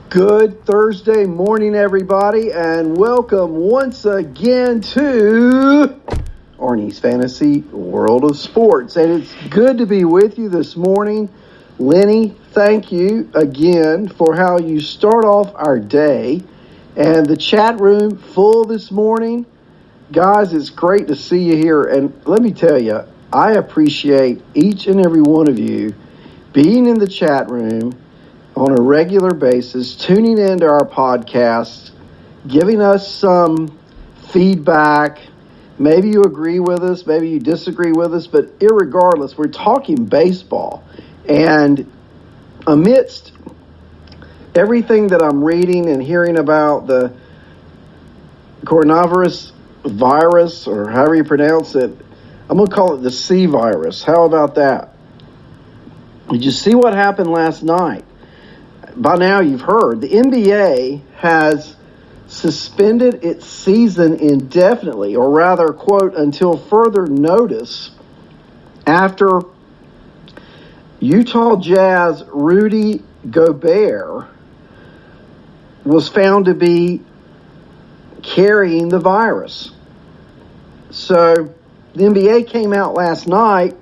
Good Thursday morning, everybody, and welcome once again to Arnie's Fantasy World of Sports. And it's good to be with you this morning. Lenny, thank you again for how you start off our day. And the chat room full this morning. Guys, it's great to see you here. And let me tell you, I appreciate each and every one of you being in the chat room on a regular basis, tuning into our podcast, giving us some feedback. Maybe you agree with us, maybe you disagree with us, but irregardless, we're talking baseball. And amidst everything that I'm reading and hearing about the coronavirus virus, or however you pronounce it, I'm going to call it the C virus. How about that? Did you see what happened last night? By now you've heard the NBA has suspended its season indefinitely, or rather, quote, until further notice, after Utah Jazz Rudy Gobert was found to be carrying the virus. So the NBA came out last night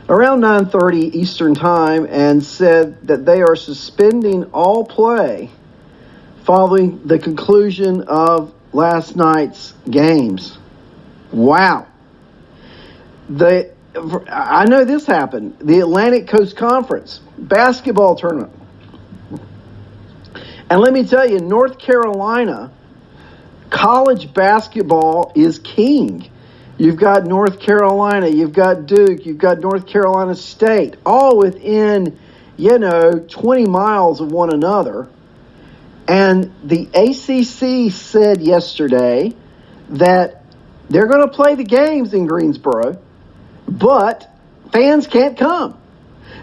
around 9:30 Eastern Time and said that they are suspending all play following the conclusion of last night's games. Wow. I know this happened. The Atlantic Coast Conference basketball tournament. And let me tell you, North Carolina, college basketball is king. You've got North Carolina, you've got Duke, you've got North Carolina State, all within, 20 miles of one another. And the ACC said yesterday that they're going to play the games in Greensboro, but fans can't come.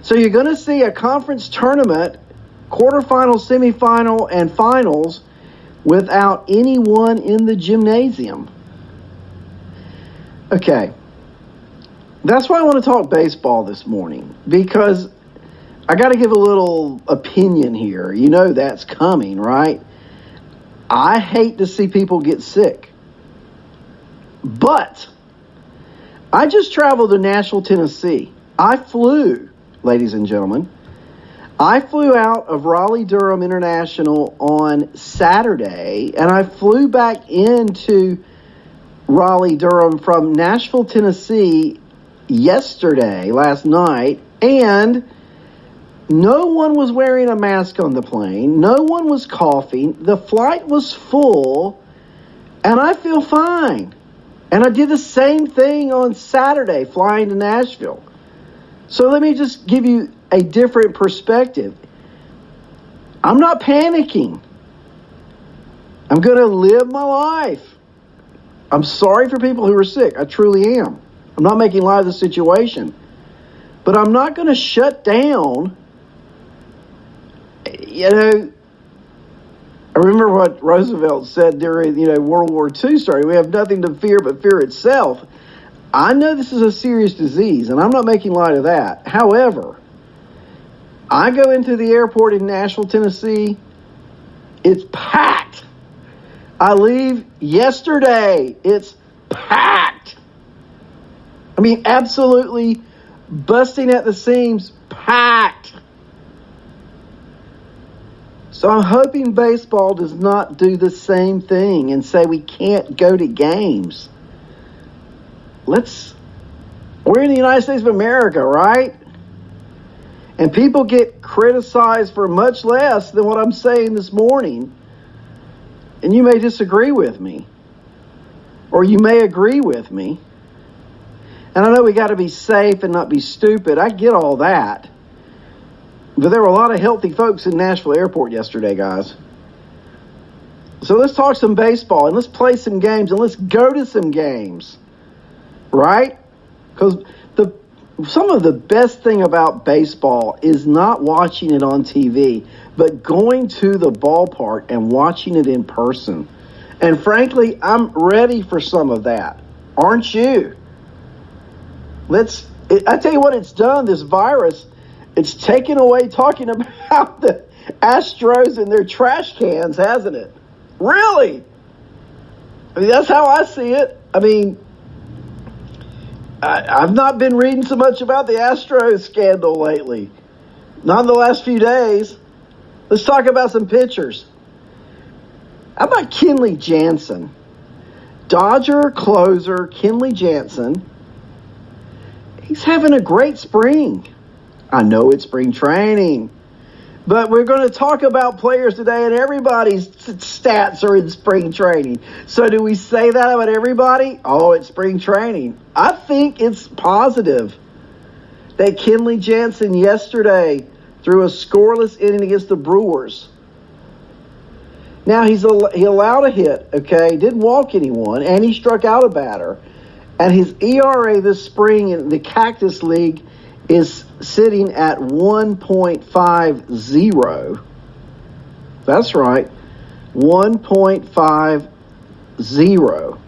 So you're going to see a conference tournament, quarterfinal, semifinal, and finals without anyone in the gymnasium. Okay, that's why I want to talk baseball this morning, because I got to give a little opinion here. You know that's coming, right? I hate to see people get sick, but I just traveled to Nashville, Tennessee. I flew, ladies and gentlemen, out of Raleigh-Durham International on Saturday, and I flew back into Raleigh-Durham from Nashville, Tennessee last night, and no one was wearing a mask on the plane. No one was coughing. The flight was full, and I feel fine. And I did the same thing on Saturday, flying to Nashville. So let me just give you a different perspective. I'm not panicking. I'm going to live my life. I'm sorry for people who are sick. I truly am. I'm not making light of the situation. But I'm not going to shut down. I remember what Roosevelt said during, World War II started. We have nothing to fear but fear itself. I know this is a serious disease, and I'm not making light of that. However, I go into the airport in Nashville, Tennessee. It's packed. I leave yesterday. It's packed. I mean, absolutely busting at the seams, packed. So I'm hoping baseball does not do the same thing and say we can't go to games. We're in the United States of America, right? And people get criticized for much less than what I'm saying this morning. And you may disagree with me, or you may agree with me. And I know we got to be safe and not be stupid. I get all that. But there were a lot of healthy folks in Nashville Airport yesterday, guys. So let's talk some baseball, and let's play some games, and let's go to some games, right? Because some of the best thing about baseball is not watching it on TV, but going to the ballpark and watching it in person. And frankly, I'm ready for some of that. Aren't you? I tell you what it's done, this virus, it's taken away talking about the Astros in their trash cans, hasn't it? Really? I mean, that's how I see it. I mean, I've not been reading so much about the Astros scandal lately. Not in the last few days. Let's talk about some pitchers. How about Kenley Jansen? Dodger closer Kenley Jansen. He's having a great spring. I know it's spring training. But we're going to talk about players today, and everybody's stats are in spring training. So do we say that about everybody? Oh, it's spring training. I think it's positive that Kenley Jansen yesterday threw a scoreless inning against the Brewers. Now, he allowed a hit, okay? Didn't walk anyone, and he struck out a batter. And his ERA this spring in the Cactus League is sitting at 1.50. That's right, 1.50.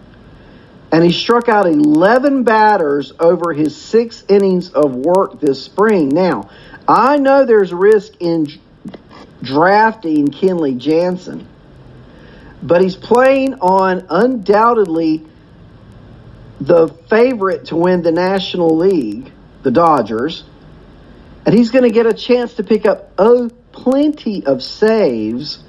And he struck out 11 batters over his 6 innings of work this spring. Now, I know there's risk in drafting Kenley Jansen, but he's playing on undoubtedly the favorite to win the National League, the Dodgers, and he's going to get a chance to pick up plenty of saves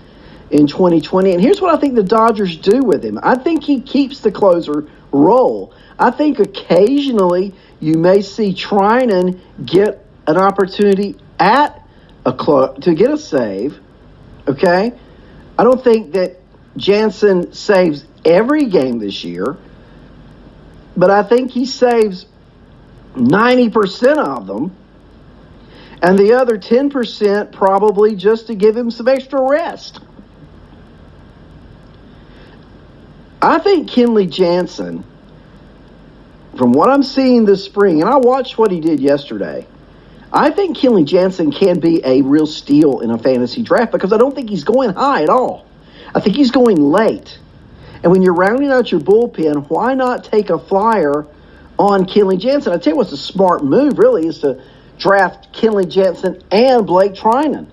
in 2020. And here's what I think the Dodgers do with him. I think he keeps the closer role. I think occasionally you may see Treinen get an opportunity at to get a save. Okay? I don't think that Jansen saves every game this year, but I think he saves 90% of them, and the other 10% probably just to give him some extra rest. I think Kenley Jansen, from what I'm seeing this spring, and I watched what he did yesterday, I think Kenley Jansen can be a real steal in a fantasy draft because I don't think he's going high at all. I think he's going late. And when you're rounding out your bullpen, why not take a flyer on Kenley Jansen? I tell you what's a smart move, really, is to draft Kenley Jansen and Blake Treinen,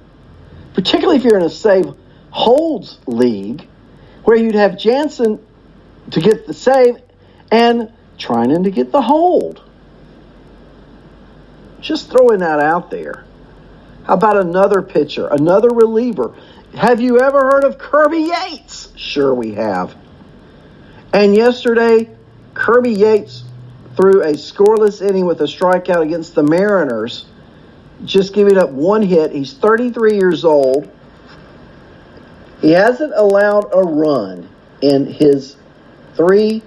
particularly if you're in a save holds league where you'd have Jansen to get the save and Treinen to get the hold. Just throwing that out there. How about another pitcher, another reliever? Have you ever heard of Kirby Yates? Sure we have. And yesterday, Kirby Yates threw a scoreless inning with a strikeout against the Mariners, just giving up one hit. He's 33 years old. He hasn't allowed a run in his 3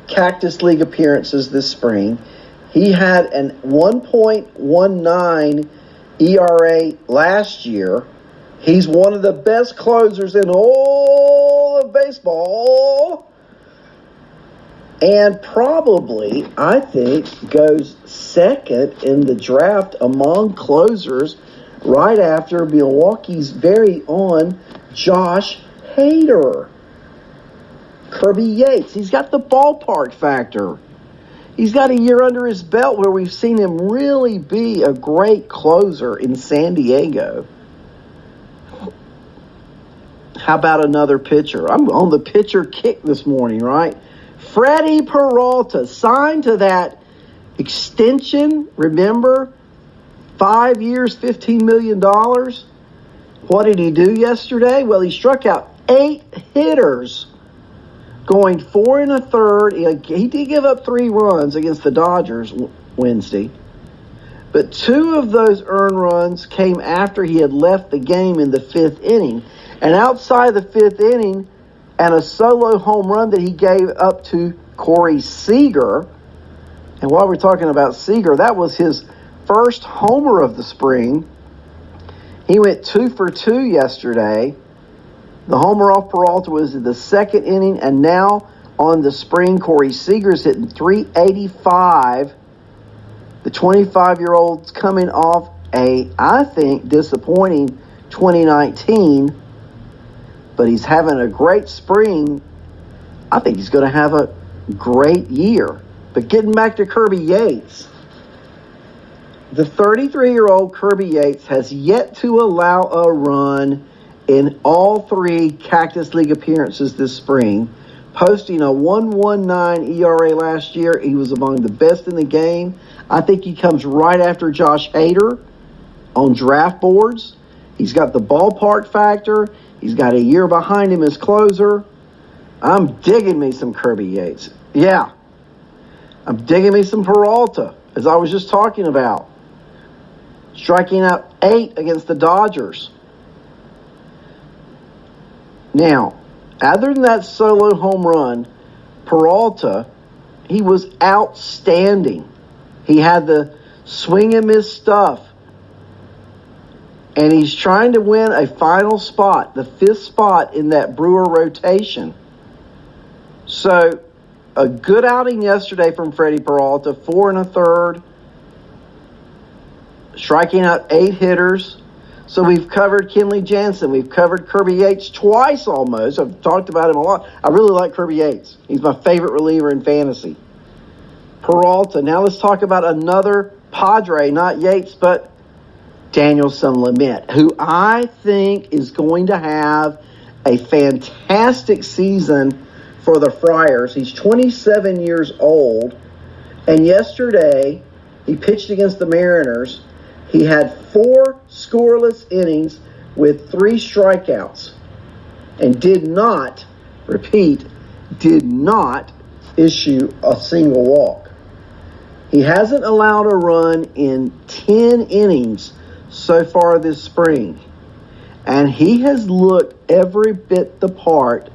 Cactus League appearances this spring. He had an 1.19 ERA last year. He's one of the best closers in all of baseball. And probably, I think, goes second in the draft among closers right after Milwaukee's very own Josh Hader. Kirby Yates, he's got the ballpark factor. He's got a year under his belt where we've seen him really be a great closer in San Diego. How about another pitcher? I'm on the pitcher kick this morning, right? Freddie Peralta signed to that extension. Remember, 5 years, $15 million. What did he do yesterday? Well, he struck out 8 hitters, going 4 1/3. He did give up 3 runs against the Dodgers Wednesday, but 2 of those earned runs came after he had left the game in the 5th inning. And outside the 5th inning, and a solo home run that he gave up to Corey Seager. And while we're talking about Seager, that was his first homer of the spring. He went 2 for 2 yesterday. The homer off Peralta was in the 2nd inning, and now on the spring, Corey Seager's hitting .385. The 25-year-old's coming off a, I think, disappointing 2019. But he's having a great spring. I think he's going to have a great year. But getting back to Kirby Yates, The 33-year-old Kirby Yates has yet to allow a run in all 3 Cactus League appearances this spring, posting a 1.19 ERA last year. He was among the best in the game. I think he comes right after Josh Hader on draft boards. He's got the ballpark factor. He's got a year behind him as closer. I'm digging me some Kirby Yates. Yeah. I'm digging me some Peralta, as I was just talking about. Striking out 8 against the Dodgers. Now, other than that solo home run, Peralta, he was outstanding. He had the swing and miss stuff. And he's trying to win a final spot, the 5th spot in that Brewer rotation. So, a good outing yesterday from Freddie Peralta, 4 1/3, striking out 8 hitters. So we've covered Kenley Jansen. We've covered Kirby Yates twice almost. I've talked about him a lot. I really like Kirby Yates. He's my favorite reliever in fantasy. Peralta. Now let's talk about another Padre, not Yates, but Danielson Lamet, who I think is going to have a fantastic season for the Friars. He's 27 years old, and yesterday he pitched against the Mariners. He had 4 scoreless innings with 3 strikeouts and did not issue a single walk. He hasn't allowed a run in 10 innings so far this spring, and he has looked every bit the part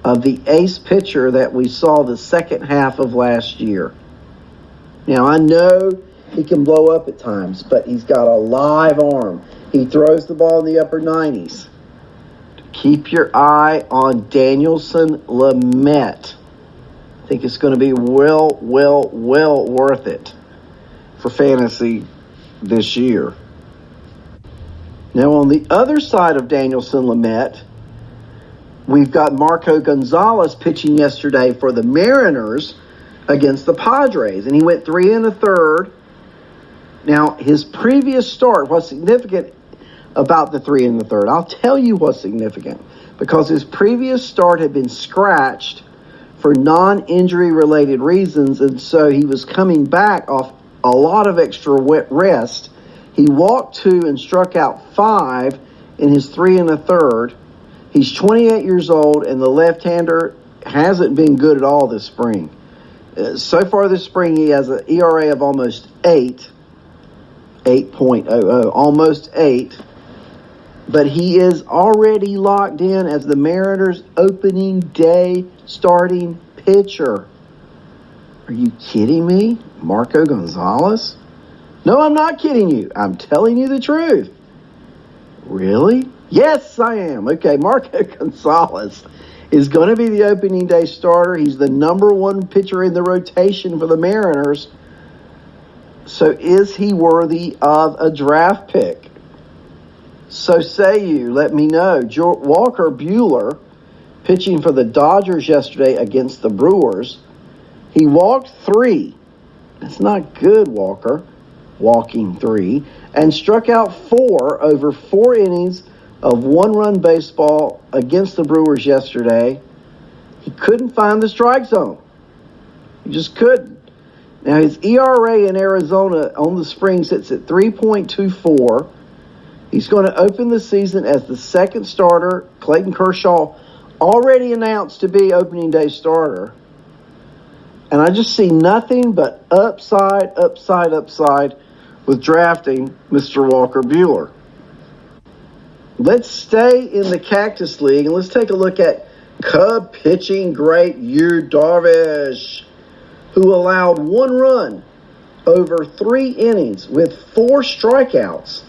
of the ace pitcher that we saw the second half of last year. Now, I know he can blow up at times, but he's got a live arm. He throws the ball in the upper 90s. Keep your eye on Danielson Lamet. I think it's going to be well worth it for fantasy this year. Now, on the other side of Danielson Lamet, we've got Marco Gonzalez pitching yesterday for the Mariners against the Padres, and he went 3 1/3. Now, his previous start, what's significant about the 3 1/3? I'll tell you what's significant. Because his previous start had been scratched for non-injury related reasons, and so he was coming back off a lot of extra rest. He walked 2 and struck out 5 in his 3 1/3. He's 28 years old, and the left-hander hasn't been good at all this spring. So far this spring, he has an ERA of almost 8.00, almost 8. But he is already locked in as the Mariners' opening day starting pitcher. Are you kidding me? Marco Gonzalez? No, I'm not kidding you. I'm telling you the truth. Really? Yes, I am. Okay, Marco Gonzalez is going to be the opening day starter. He's the number 1 pitcher in the rotation for the Mariners. So is he worthy of a draft pick? So say you, let me know. Walker Buehler, pitching for the Dodgers yesterday against the Brewers, he walked 3. That's not good, Walker, walking 3, and struck out 4 over 4 innings of 1-run baseball against the Brewers yesterday. He couldn't find the strike zone. He just couldn't. Now, his ERA in Arizona on the spring sits at 3.24. He's going to open the season as the second starter. Clayton Kershaw already announced to be opening day starter. And I just see nothing but upside with drafting Mr. Walker Buehler. Let's stay in the Cactus League, and let's take a look at Cub pitching great Yu Darvish, who allowed 1 run over 3 innings with 4 strikeouts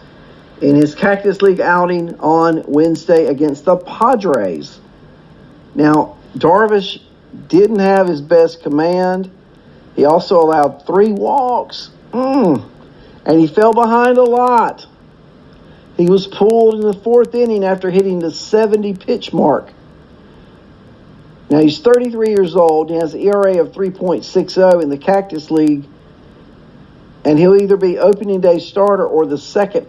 in his Cactus League outing on Wednesday against the Padres. Now, Darvish didn't have his best command. He also allowed 3 walks. And he fell behind a lot. He was pulled in the 4th inning after hitting the 70-pitch mark. Now, he's 33 years old. He has an ERA of 3.60 in the Cactus League. and he'll either be opening day starter or the second